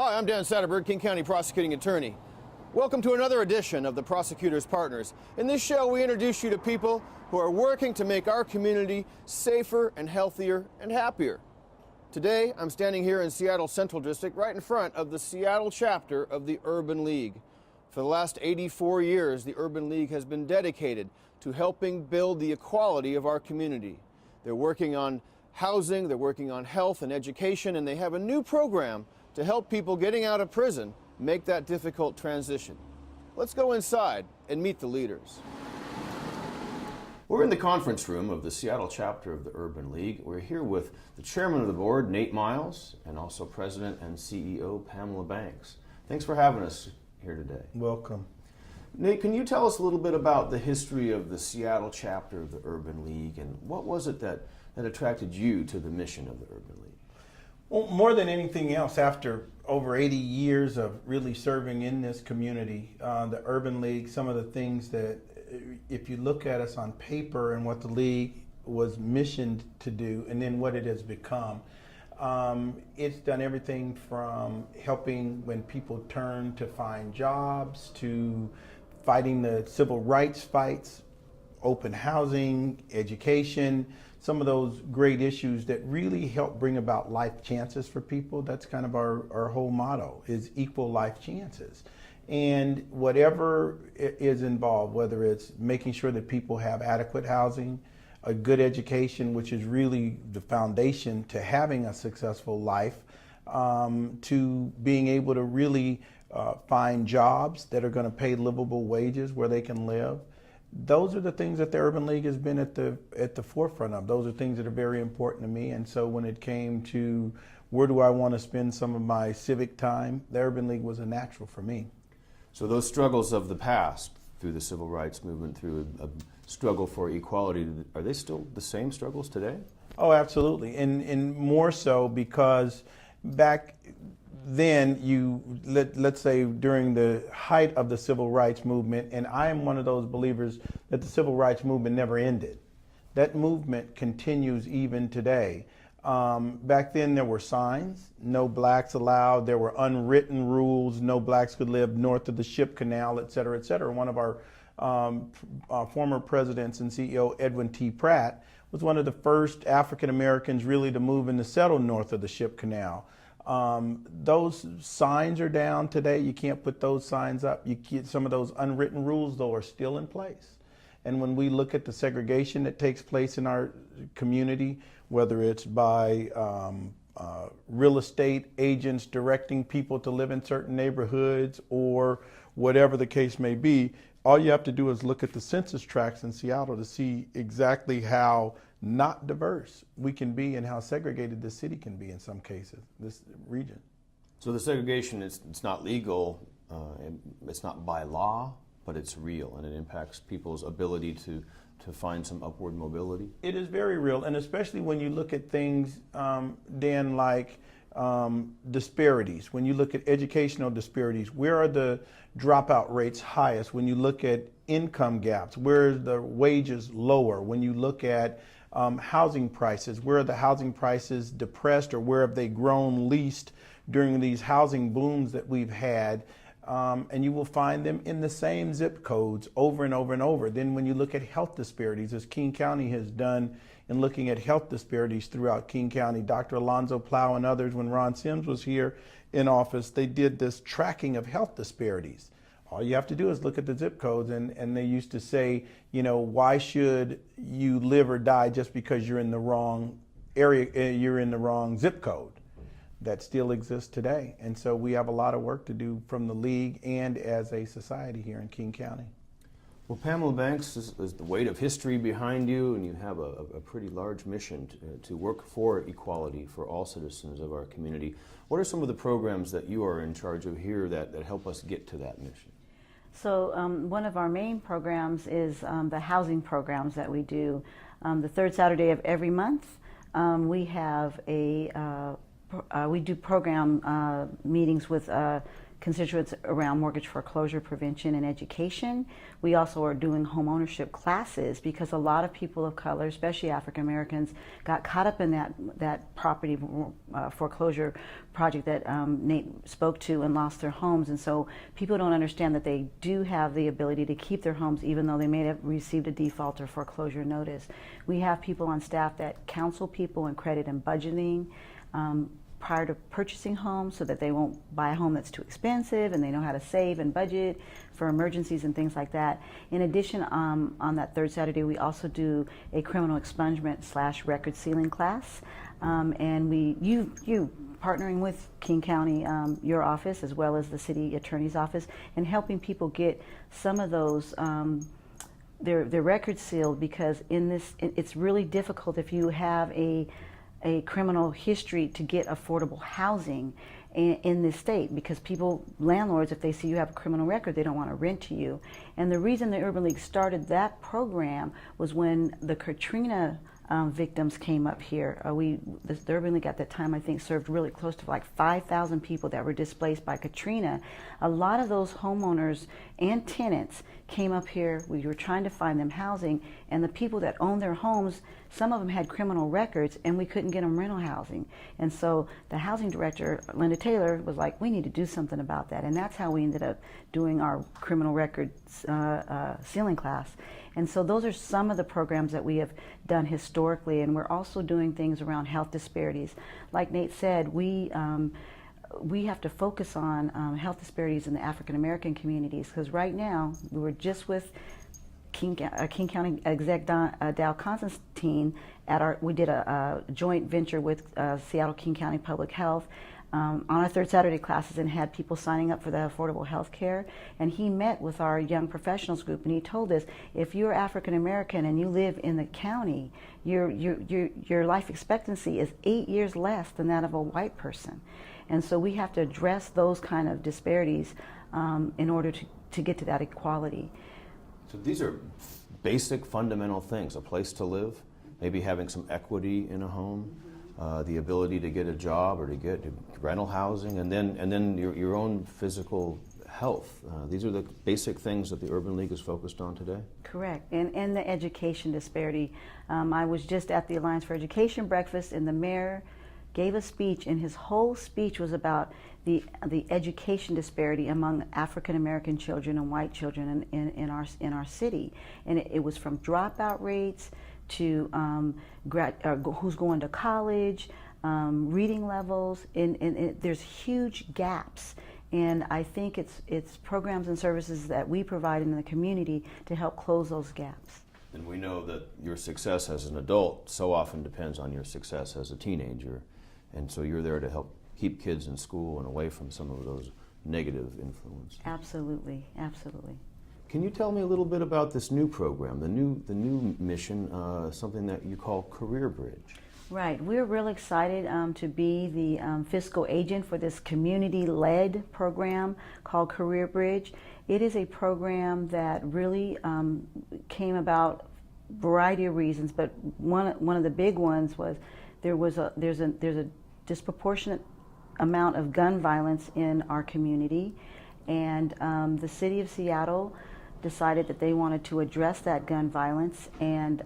Hi, I'm Dan Satterberg, King County Prosecuting Attorney. Welcome to another edition of the Prosecutor's Partners. In this show, we introduce you to people who are working to make our community safer and healthier and happier. Today, I'm standing here in Seattle Central District, right in front of the Seattle chapter of the Urban League. For the last 84 years, the Urban League has been dedicated to helping build the equality of our community. They're working on housing, they're working on health and education, and they have a new program to help people getting out of prison make that difficult transition. Let's go inside and meet the leaders. We're in the conference room of the Seattle chapter of the Urban League. We're here with the chairman of the board, Nate Miles, and also president and CEO, Pamela Banks. Thanks for having us here today. Welcome. Nate, can you tell us a little bit about the history of the Seattle chapter of the Urban League, and what was it that attracted you to the mission of the Urban League? Well, more than anything else, after over 80 years of really serving in this community, the Urban League, some of the things that, if you look at us on paper and what the League was missioned to do and then what it has become, it's done everything from helping when people turn to find jobs, to fighting the civil rights fights, open housing, education, some of those great issues that really help bring about life chances for people. That's kind of our whole motto, is equal life chances. And whatever is involved, whether it's making sure that people have adequate housing, a good education, which is really the foundation to having a successful life, to being able to really find jobs that are going to pay livable wages where they can live. Those are the things that the Urban League has been at the forefront of. Those are things that are very important to me. And so when it came to where do I want to spend some of my civic time, the Urban League was a natural for me. So those struggles of the past, through the civil rights movement, through a struggle for equality, are they still the same struggles today? Oh, absolutely. And more so because back then, let's say during the height of the civil rights movement, and I am one of those believers that the civil rights movement never ended. That movement continues even today. Back then there were signs, no blacks allowed. There were unwritten rules, no blacks could live north of the Ship Canal, et cetera, et cetera. One of our former presidents and CEO, Edwin T. Pratt, was one of the first African Americans really to move and to settle north of the Ship Canal. Those signs are down today. You can't put those signs up. Some of those unwritten rules, though, are still in place. And when we look at the segregation that takes place in our community, whether it's by real estate agents directing people to live in certain neighborhoods or whatever the case may be, all you have to do is look at the census tracts in Seattle to see exactly how not diverse we can be and how segregated the city can be in some cases, this region. So the segregation, it's not legal, it's not by law, but it's real, and it impacts people's ability to find some upward mobility? It is very real, and especially when you look at things, Dan, like disparities. When you look at educational disparities, where are the dropout rates highest? When you look at income gaps, where are the wages lower? When you look at housing prices, where are the housing prices depressed, or where have they grown least during these housing booms that we've had? And you will find them in the same zip codes over and over and over. Then when you look at health disparities, as King County has done in looking at health disparities throughout King County, Dr. Alonzo Plow and others, when Ron Sims was here in office, they did this tracking of health disparities. All you have to do is look at the zip codes, and they used to say, you know, why should you live or die just because you're in the wrong area, you're in the wrong zip code? That still exists today. And so we have a lot of work to do from the League and as a society here in King County. Well, Pamela Banks, is the weight of history behind you, and you have a pretty large mission to work for equality for all citizens of our community. What are some of the programs that you are in charge of here that help us get to that mission? So one of our main programs is the housing programs that we do. The third Saturday of every month, we have we do program meetings with constituents around mortgage foreclosure prevention and education. We also are doing home ownership classes because a lot of people of color, especially African Americans, got caught up in that property foreclosure project that Nate spoke to and lost their homes. And so people don't understand that they do have the ability to keep their homes even though they may have received a default or foreclosure notice. We have people on staff that counsel people in credit and budgeting prior to purchasing homes so that they won't buy a home that's too expensive, and they know how to save and budget for emergencies and things like that. In addition, on that third Saturday, we also do a criminal expungement / record sealing class. And you partnering with King County, your office, as well as the city attorney's office, and helping people get some of those their records sealed, because it's really difficult if you have a criminal history to get affordable housing in this state, because landlords, if they see you have a criminal record, they don't want to rent to you. And the reason the Urban League started that program was when the Katrina victims came up here. The Urban League at that time, I think, served really close to like 5,000 people that were displaced by Katrina. A lot of those homeowners and tenants came up here. We were trying to find them housing, and the people that owned their homes, some of them had criminal records, and we couldn't get them rental housing. And so the housing director, Linda Taylor, was like, we need to do something about that. And that's how we ended up doing our criminal records sealing class. And so those are some of the programs that we have done historically, and we're also doing things around health disparities. Like Nate said, we have to focus on health disparities in the African American communities, because right now, we were just with King County Exec Dow Constantine we did a joint venture with Seattle King County Public Health on our third Saturday classes, and had people signing up for the affordable health care. And he met with our young professionals group, and he told us, if you're African American and you live in the county, your life expectancy is 8 years less than that of a white person. And so we have to address those kind of disparities in order to get to that equality. So these are basic fundamental things: a place to live, maybe having some equity in a home, the ability to get a job or to get rental housing, and then your own physical health. These are the basic things that the Urban League is focused on today? Correct. And the education disparity. I was just at the Alliance for Education breakfast, and the mayor gave a speech, and his whole speech was about the education disparity among African American children and white children in our city. And it was from dropout rates to who's going to college, reading levels, and there's huge gaps. And I think it's programs and services that we provide in the community to help close those gaps. And we know that your success as an adult so often depends on your success as a teenager. And so you're there to help keep kids in school and away from some of those negative influences. Absolutely, absolutely. Can you tell me a little bit about this new program, the new mission, something that you call Career Bridge? Right. We're really excited to be the fiscal agent for this community-led program called Career Bridge. It is a program that really came about a variety of reasons, but one of the big ones was there's a disproportionate amount of gun violence in our community, and the city of Seattle decided that they wanted to address that gun violence, and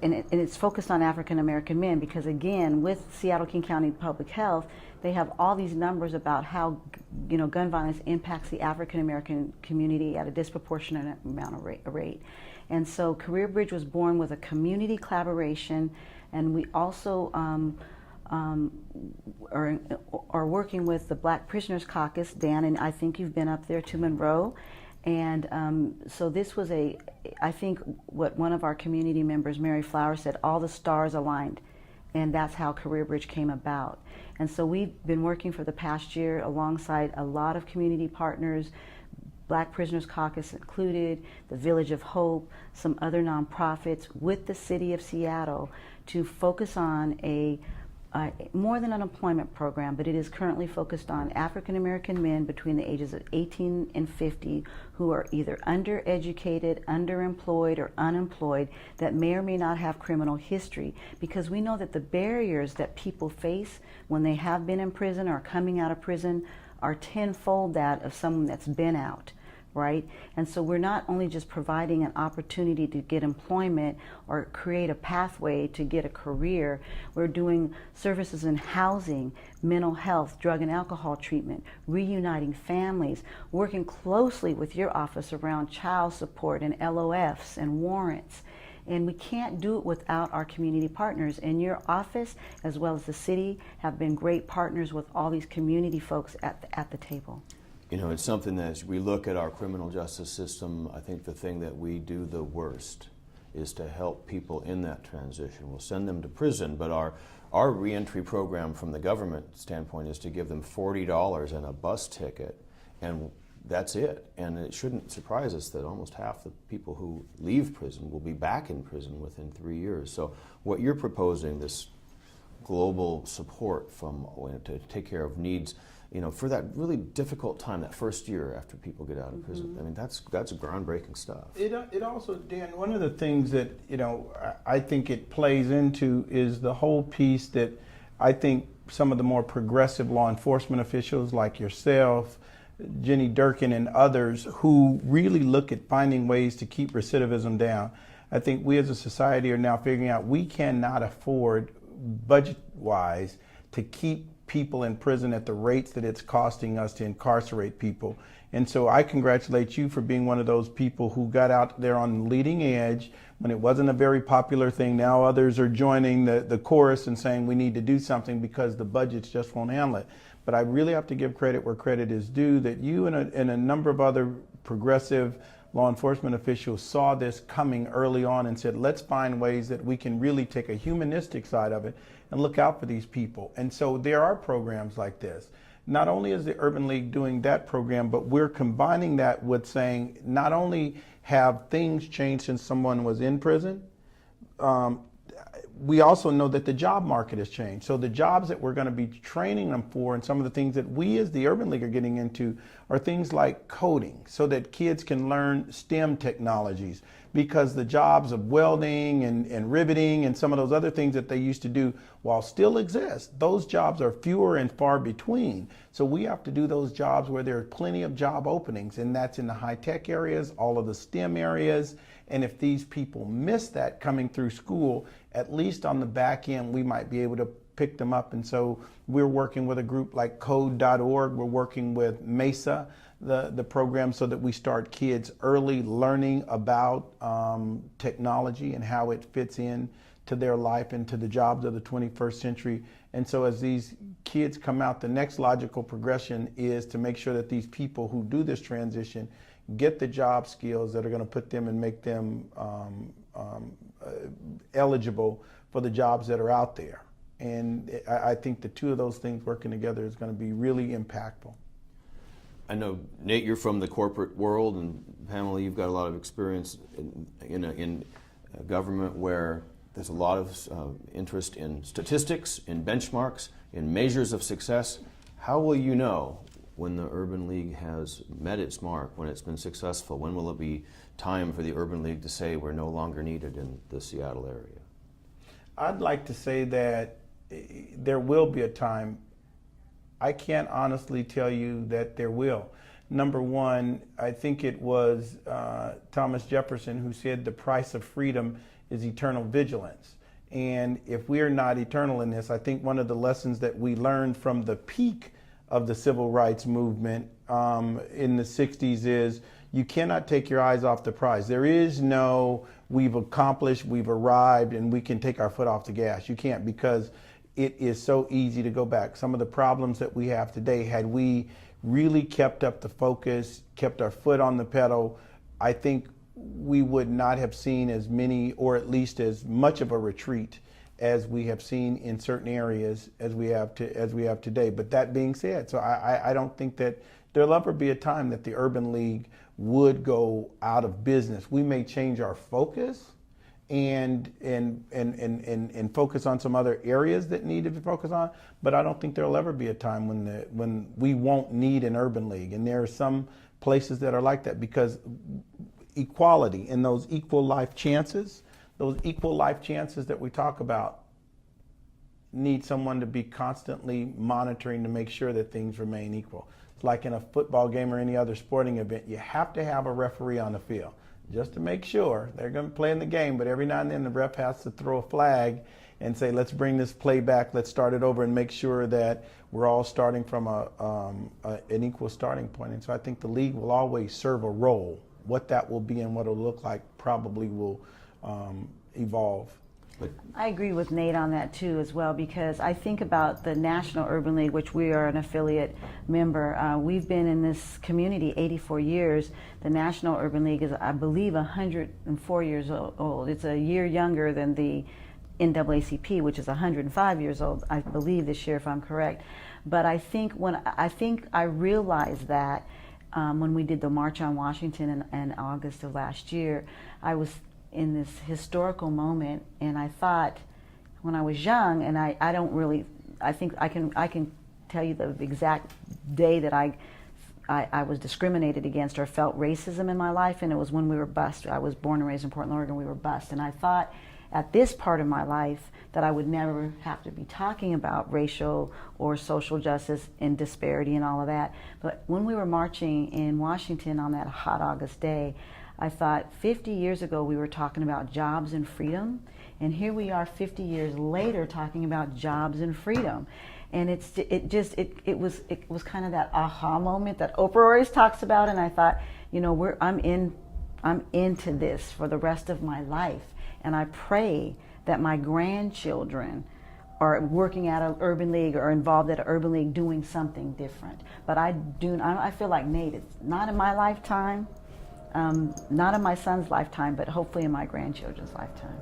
it's focused on African American men, because again, with Seattle King County Public Health, they have all these numbers about how gun violence impacts the African American community at a disproportionate amount of rate. And so Career Bridge was born with a community collaboration, and we also are working with the Black Prisoners Caucus. Dan, and I think you've been up there to Monroe. And so this was I think what one of our community members, Mary Flower, said, all the stars aligned. And that's how Career Bridge came about. And so we've been working for the past year alongside a lot of community partners, Black Prisoners Caucus included, the Village of Hope, some other nonprofits, with the city of Seattle to focus on more than an employment program, but it is currently focused on African American men between the ages of 18 and 50 who are either undereducated, underemployed, or unemployed, that may or may not have criminal history, because we know that the barriers that people face when they have been in prison or coming out of prison are tenfold that of someone that's been out, right? And so we're not only just providing an opportunity to get employment or create a pathway to get a career, we're doing services in housing, mental health, drug and alcohol treatment, reuniting families, working closely with your office around child support and LOFs and warrants. And we can't do it without our community partners. And your office, as well as the city, have been great partners with all these community folks at the table. You know, it's something that as we look at our criminal justice system, I think the thing that we do the worst is to help people in that transition. We'll send them to prison, but our reentry program from the government standpoint is to give them $40 and a bus ticket, and that's it. And it shouldn't surprise us that almost half the people who leave prison will be back in prison within 3 years. So what you're proposing, this global support from to take care of needs, you know, for that really difficult time, that first year after people get out of prison. I mean, that's groundbreaking stuff. It also, Dan, one of the things that, you know, I think it plays into is the whole piece that I think some of the more progressive law enforcement officials like yourself, Jenny Durkin, and others who really look at finding ways to keep recidivism down. I think we as a society are now figuring out we cannot afford, budget-wise, to keep people in prison at the rates that it's costing us to incarcerate people. And so I congratulate you for being one of those people who got out there on the leading edge when it wasn't a very popular thing. Now others are joining the chorus and saying we need to do something because the budgets just won't handle it. But I really have to give credit where credit is due, that you and a number of other progressive law enforcement officials saw this coming early on and said, let's find ways that we can really take a humanistic side of it and look out for these people. And so there are programs like this. Not only is the Urban League doing that program, but we're combining that with saying not only have things changed since someone was in prison, we also know that the job market has changed. So the jobs that we're going to be training them for, and some of the things that we as the Urban League are getting into, are things like coding, so that kids can learn STEM technologies, because the jobs of welding and riveting and some of those other things that they used to do, while still exist, those jobs are fewer and far between. So we have to do those jobs where there are plenty of job openings, and that's in the high-tech areas, all of the STEM areas. And if these people miss that coming through school, at least on the back end, we might be able to pick them up. And so we're working with a group like code.org. We're working with MESA, the program, so that we start kids early learning about technology and how it fits in to their life and to the jobs of the 21st century. And so as these kids come out, the next logical progression is to make sure that these people who do this transition get the job skills that are going to put them and make them eligible for the jobs that are out there. And I think the two of those things working together is going to be really impactful. I know, Nate, you're from the corporate world, and Pamela, you've got a lot of experience in government where there's a lot of interest in statistics, in benchmarks, in measures of success. How will you know when the Urban League has met its mark, when it's been successful? When will it be time for the Urban League to say we're no longer needed in the Seattle area? I'd like to say that there will be a time. I can't honestly tell you that there will. Number one, I think it was Thomas Jefferson who said the price of freedom is eternal vigilance. And if we're not eternal in this, I think one of the lessons that we learned from the peak of the civil rights movement in the 60s is you cannot take your eyes off the prize. There is no we've accomplished, we've arrived, and we can take our foot off the gas. You can't, because it is so easy to go back. Some of the problems that we have today, had we really kept up the focus, kept our foot on the pedal, I think we would not have seen as many, or at least as much of a retreat as we have seen in certain areas as we have today. But that being said, so I don't think that there'll ever be a time that the Urban League would go out of business. We may change our focus and focus on some other areas that need to be focused on, but I don't think there'll ever be a time when we won't need an Urban League. And there are some places that are like that, because equality and those equal life chances that we talk about need someone to be constantly monitoring to make sure that things remain equal. like in a football game or any other sporting event, you have to have a referee on the field just to make sure they're going to play in the game. But every now and then the ref has to throw a flag and say, let's bring this play back, let's start it over, and make sure that we're all starting from an equal starting point. And so I think the league will always serve a role. What that will be and what it'll look like probably will evolve. I agree with Nate on that too as well, because I think about the National Urban League, which we are an affiliate member. We've been in this community 84 years. The National Urban League is, I believe, 104 years old. It's a year younger than the NAACP, which is 105 years old, I believe, this year, if I'm correct. But I think I realized that when we did the March on Washington in August of last year, I was in this historical moment, and I thought, when I was young, and I don't really, I think I can tell you the exact day that I was discriminated against or felt racism in my life, and it was when we were bused. I was born and raised in Portland, Oregon. We were bused, and I thought at this part of my life that I would never have to be talking about racial or social justice and disparity and all of that. But when we were marching in Washington on that hot August day, I thought 50 years ago we were talking about jobs and freedom, and here we are 50 years later talking about jobs and freedom. And it was kind of that aha moment that Oprah always talks about, and I thought, you know, I'm into this for the rest of my life. And I pray that my grandchildren are working at an urban league or involved at an urban league doing something different. But I feel like Nate, it's not in my lifetime, not in my son's lifetime, but hopefully in my grandchildren's lifetime.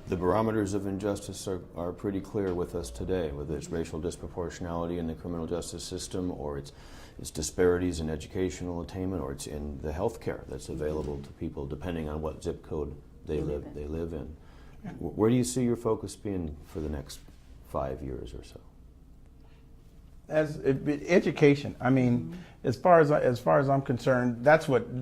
The barometers of injustice are pretty clear with us today, whether it's racial disproportionality in the criminal justice system, or it's disparities in educational attainment, or it's in the health care that's available to people depending on what zip code they live in. Where do you see your focus being for the next 5 years or so? As education, I mean, as far as I'm concerned,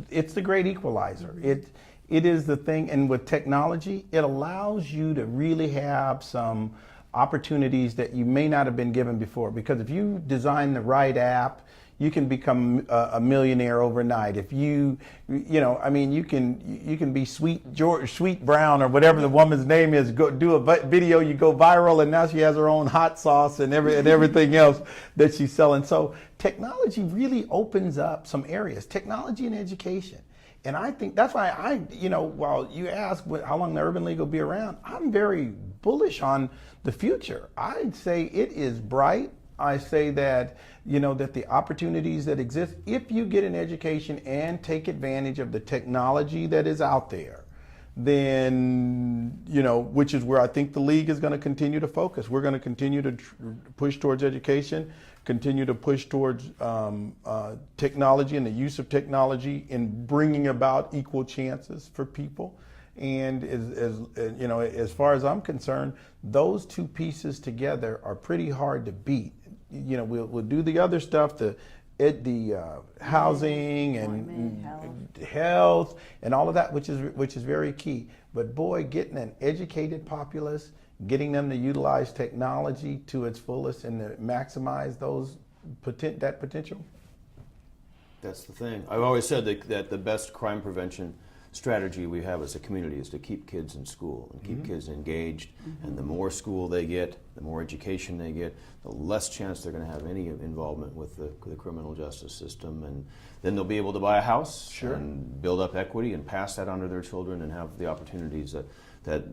it's the great equalizer. It is the thing, and with technology, it allows you to really have some opportunities that you may not have been given before. Because if you design the right app, you can become a millionaire overnight. If you can be Sweet Brown or whatever the woman's name is. Go do a video, you go viral, and now she has her own hot sauce and everything else that she's selling. So technology really opens up some areas. Technology and education. And I think that's why while you ask how long the Urban League will be around, I'm very bullish on the future. I'd say it is bright. I say that, that the opportunities that exist, if you get an education and take advantage of the technology that is out there, then, which is where I think the league is going to continue to focus. We're going to continue to push towards education, continue to push towards technology and the use of technology in bringing about equal chances for people. And as far as I'm concerned, those two pieces together are pretty hard to beat. We'll do the other stuff, the housing and health and all of that, which is very key. But boy, getting an educated populace, getting them to utilize technology to its fullest and to maximize that potential. That's the thing. I've always said that the best crime prevention strategy we have as a community is to keep kids in school and keep kids engaged. And the more school they get, the more education they get, the less chance they're going to have any involvement with the criminal justice system. And then they'll be able to buy a house and build up equity and pass that on to their children and have the opportunities that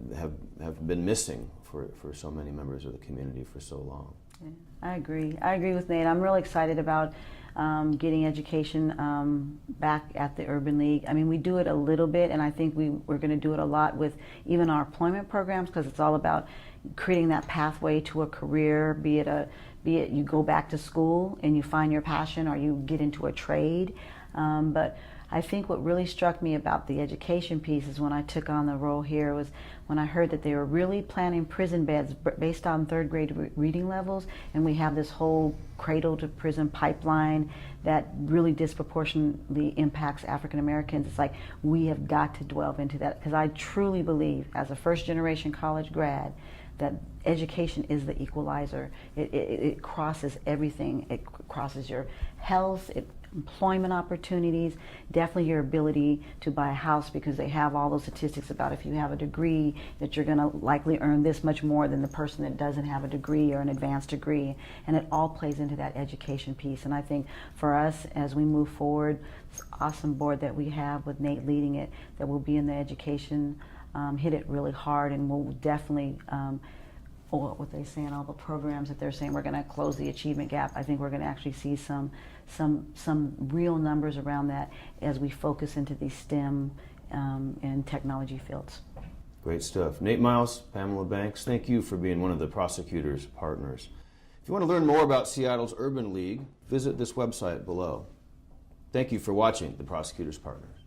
have been missing for so many members of the community for so long. Yeah, I agree with Nate. I'm really excited about getting education back at the Urban League. I mean, we do it a little bit, and I think we're going to do it a lot with even our employment programs, because it's all about creating that pathway to a career, be it you go back to school and you find your passion, or you get into a trade. But I think what really struck me about the education piece is when I took on the role here was when I heard that they were really planning prison beds based on third grade reading levels, and we have this whole cradle to prison pipeline that really disproportionately impacts African Americans. It's like we have got to delve into that, because I truly believe, as a first generation college grad, that education is the equalizer. It crosses everything. It crosses your health, employment opportunities, definitely your ability to buy a house, because they have all those statistics about if you have a degree that you're going to likely earn this much more than the person that doesn't have a degree or an advanced degree. And it all plays into that education piece. And I think for us, as we move forward, this awesome board that we have with Nate leading it, that will be in the education, hit it really hard, and we'll definitely what they're saying, all the programs that they're saying we're going to close the achievement gap. I think we're going to actually see some real numbers around that as we focus into these STEM and technology fields. Great stuff. Nate Miles, Pamela Banks, thank you for being one of the Prosecutor's partners. If you want to learn more about Seattle's Urban League, visit this website below. Thank you for watching the Prosecutor's Partners.